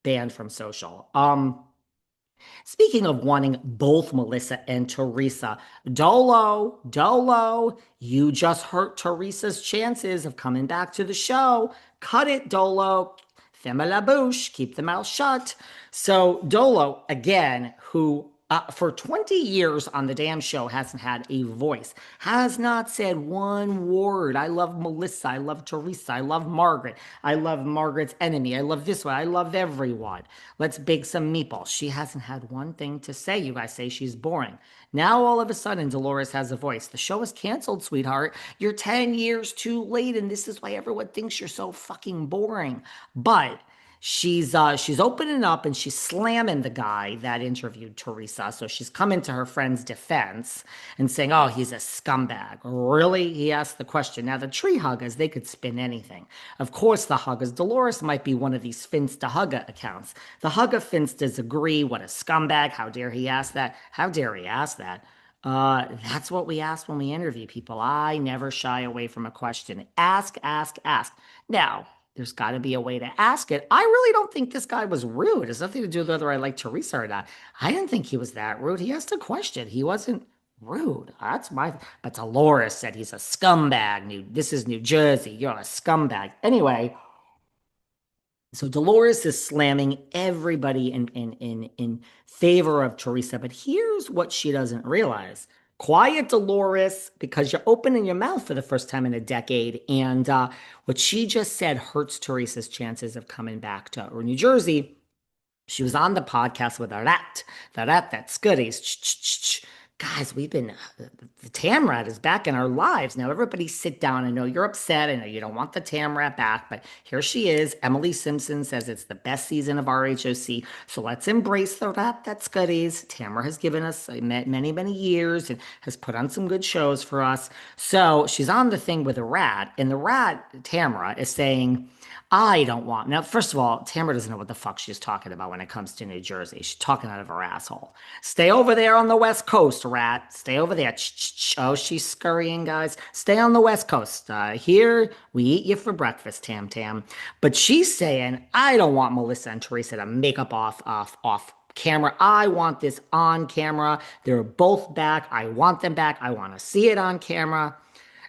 banned from social. Speaking of wanting both Melissa and Teresa, Dolo, you just hurt Teresa's chances of coming back to the show. Cut it, Dolo. Ferme la bouche, keep the mouth shut. So Dolo, again, who for 20 years on the damn show hasn't had a voice, has not said one word. I love Melissa. I love Teresa. I love Margaret. I love Margaret's enemy. I love this one. I love everyone. Let's bake some meatballs. She hasn't had one thing to say. You guys say she's boring. Now all of a sudden, Dolores has a voice. The show is canceled, sweetheart. You're 10 years too late, and this is why everyone thinks you're so fucking boring. But she's opening up and she's slamming the guy that interviewed Teresa. So she's coming to her friend's defense and saying, "Oh, he's a scumbag." Really? He asked the question. Now the tree huggers, they could spin anything. Of course, the huggers. Dolores might be one of these Finsta hugger accounts. The hugger Finstas agree. What a scumbag! How dare he ask that? How dare he ask that? That's what we ask when we interview people. I never shy away from a question. Ask, ask, ask. Now, there's got to be a way to ask it. I really don't think this guy was rude. It has nothing to do with whether I like Teresa or not. I didn't think he was that rude. He asked a question. He wasn't rude. That's my. But Dolores said he's a scumbag. This is New Jersey. You're a scumbag. Anyway, so Dolores is slamming everybody in favor of Teresa. But here's what she doesn't realize. Quiet, Dolores, because you're opening your mouth for the first time in a decade. And what she just said hurts Teresa's chances of coming back to New Jersey. She was on the podcast with a rat, the rat that scuddies. Guys, the Tamrat is back in our lives. Now, everybody sit down. I know you're upset. I know you don't want the Tamrat back, but here she is. Emily Simpson says it's the best season of RHOC. So let's embrace the rat that scuddies. Tamra has given us many, many years and has put on some good shows for us. So she's on the thing with a rat, and the rat, Tamra, is saying, I don't want. Now, first of all, Tamara doesn't know what the fuck she's talking about when it comes to New Jersey. She's talking out of her asshole. Stay over there on the West Coast, rat. Stay over there. Oh, she's scurrying, guys. Stay on the West Coast. Here, we eat you for breakfast, Tam Tam. But she's saying, I don't want Melissa and Teresa to make up off camera. I want this on camera. They're both back. I want them back. I want to see it on camera.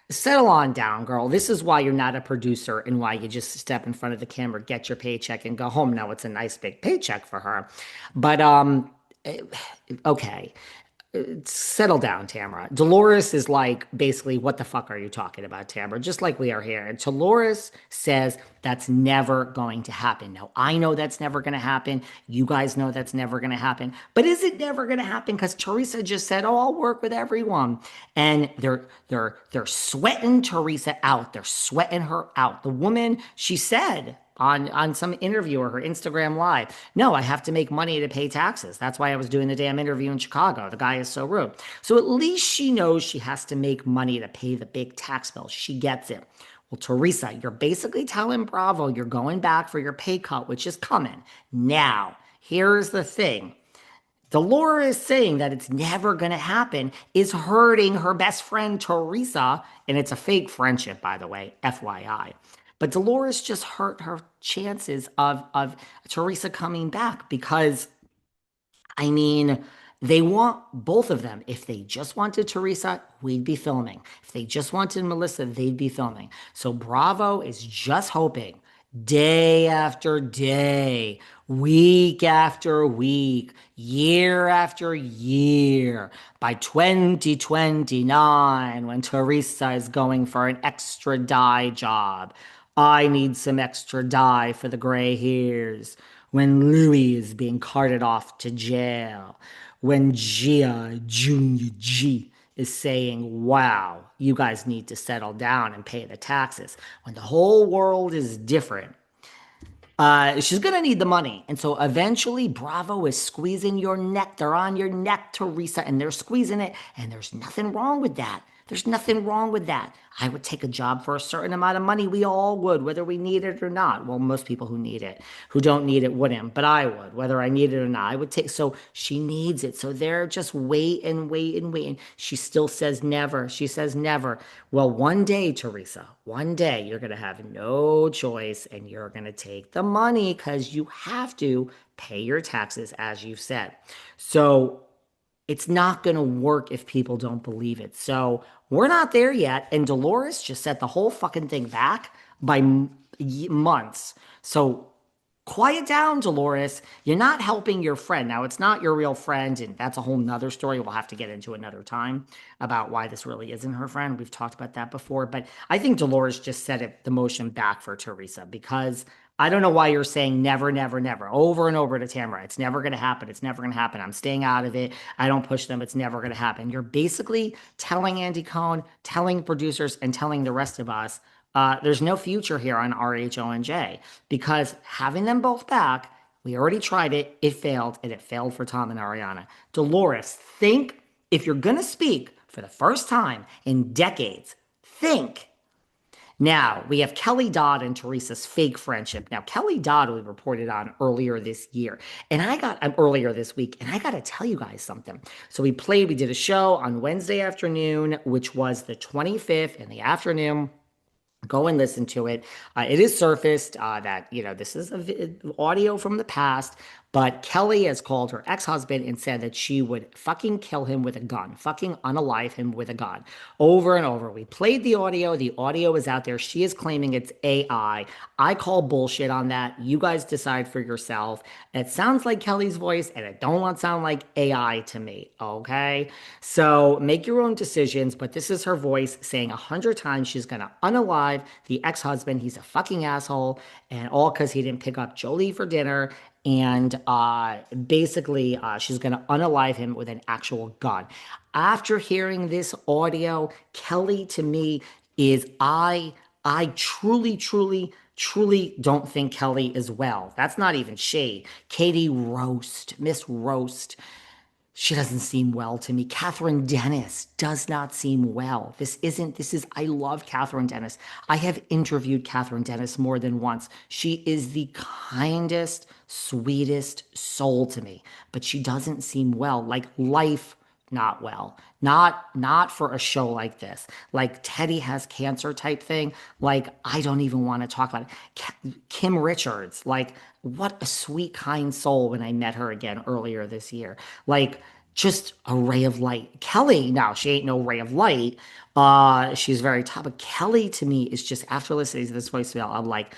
Settle on down, girl. This is why you're not a producer and why you just step in front of the camera, get your paycheck, and go home. Now it's a nice big paycheck for her. But okay. Settle down, Tamara. Dolores is like, basically, what the fuck are you talking about, Tamara? Just like we are here. And Dolores says that's never going to happen. Now, I know that's never going to happen. You guys know that's never going to happen. But is it never going to happen? Because Teresa just said, "Oh, I'll work with everyone," and they're sweating Teresa out. They're sweating her out. The woman, she said on some interview or her Instagram live. No, I have to make money to pay taxes. That's why I was doing the damn interview in Chicago. The guy is so rude. So at least she knows she has to make money to pay the big tax bill. She gets it. Well, Teresa, you're basically telling Bravo you're going back for your pay cut, which is coming. Now, here's the thing. Dolores saying that it's never going to happen is hurting her best friend Teresa, and it's a fake friendship, by the way, FYI. But Dolores just hurt her chances of Teresa coming back because, I mean, they want both of them. If they just wanted Teresa, we'd be filming. If they just wanted Melissa, they'd be filming. So Bravo is just hoping day after day, week after week, year after year, by 2029, when Teresa is going for an extra dye job. I need some extra dye for the gray hairs. When Louis is being carted off to jail. When Gia, Junior G, is saying, wow, you guys need to settle down and pay the taxes. When the whole world is different, she's going to need the money. And so eventually, Bravo is squeezing your neck. They're on your neck, Teresa, and they're squeezing it. And there's nothing wrong with that. There's nothing wrong with that. I would take a job for a certain amount of money. We all would, whether we need it or not. Well, most people who need it, who don't need it, wouldn't, but I would, whether I need it or not. I would take, so she needs it. So they're just waiting. She still says never. She says never. Well, one day, Teresa, one day you're going to have no choice and you're going to take the money because you have to pay your taxes, as you've said. So it's not going to work if people don't believe it. So we're not there yet. And Dolores just set the whole fucking thing back by months. So quiet down, Dolores. You're not helping your friend. Now, it's not your real friend. And that's a whole nother story we'll have to get into another time about why this really isn't her friend. We've talked about that before. But I think Dolores just set the motion back for Teresa because I don't know why you're saying never, never, never over and over to Tamara. It's never going to happen. It's never going to happen. I'm staying out of it. I don't push them. It's never going to happen. You're basically telling Andy Cohen, telling producers, and telling the rest of us there's no future here on RHONJ because having them both back, we already tried it. It failed, and it failed for Tom and Ariana. Dolores, think if you're going to speak for the first time in decades, think. Now, we have Kelly Dodd and Teresa's fake friendship. Now, Kelly Dodd we reported on earlier this year, and I got earlier this week, and I got to tell you guys something. So we did a show on Wednesday afternoon, which was the 25th in the afternoon. Go and listen to it. It is surfaced that, this is audio from the past, but Kelly has called her ex-husband and said that she would fucking kill him with a gun, fucking unalive him with a gun over and over. We played the audio. The audio is out there. She is claiming it's AI. I call bullshit on that. You guys decide for yourself. It sounds like Kelly's voice and it don't want to sound like AI to me. Okay. So make your own decisions, but this is her voice saying 100 times she's going to unalive the ex-husband. He's a fucking asshole, and all because he didn't pick up Jolie for dinner. And basically, she's going to unalive him with an actual gun. After hearing this audio, Kelly to me is I truly don't think Kelly is well. That's not even shade. Katie Roast, Miss Roast. She doesn't seem well to me. Catherine Dennis does not seem well. I love Catherine Dennis. I have interviewed Catherine Dennis more than once. She is the kindest, sweetest soul to me, but she doesn't seem well. Like life, not well. Not for a show like this. Like Teddy has cancer type thing. Like I don't even want to talk about it. Kim Richards, like what a sweet, kind soul when I met her again earlier this year. Like just a ray of light. Kelly, now she ain't no ray of light. She's very tough. But Kelly to me is just after listening to this voicemail, I'm like,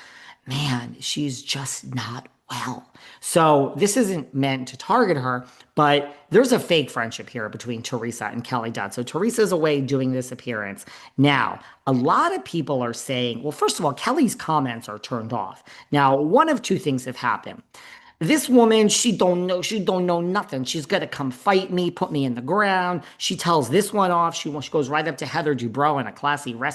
man, she's just not well. So this isn't meant to target her, but there's a fake friendship here between Teresa and Kelly Dodd. So Teresa's away doing this appearance. Now, a lot of people are saying, well, first of all, Kelly's comments are turned off. Now, one of two things have happened. This woman, she don't know nothing. She's gonna come fight me, put me in the ground. She tells this one off. She goes right up to Heather Dubrow in a classy restaurant.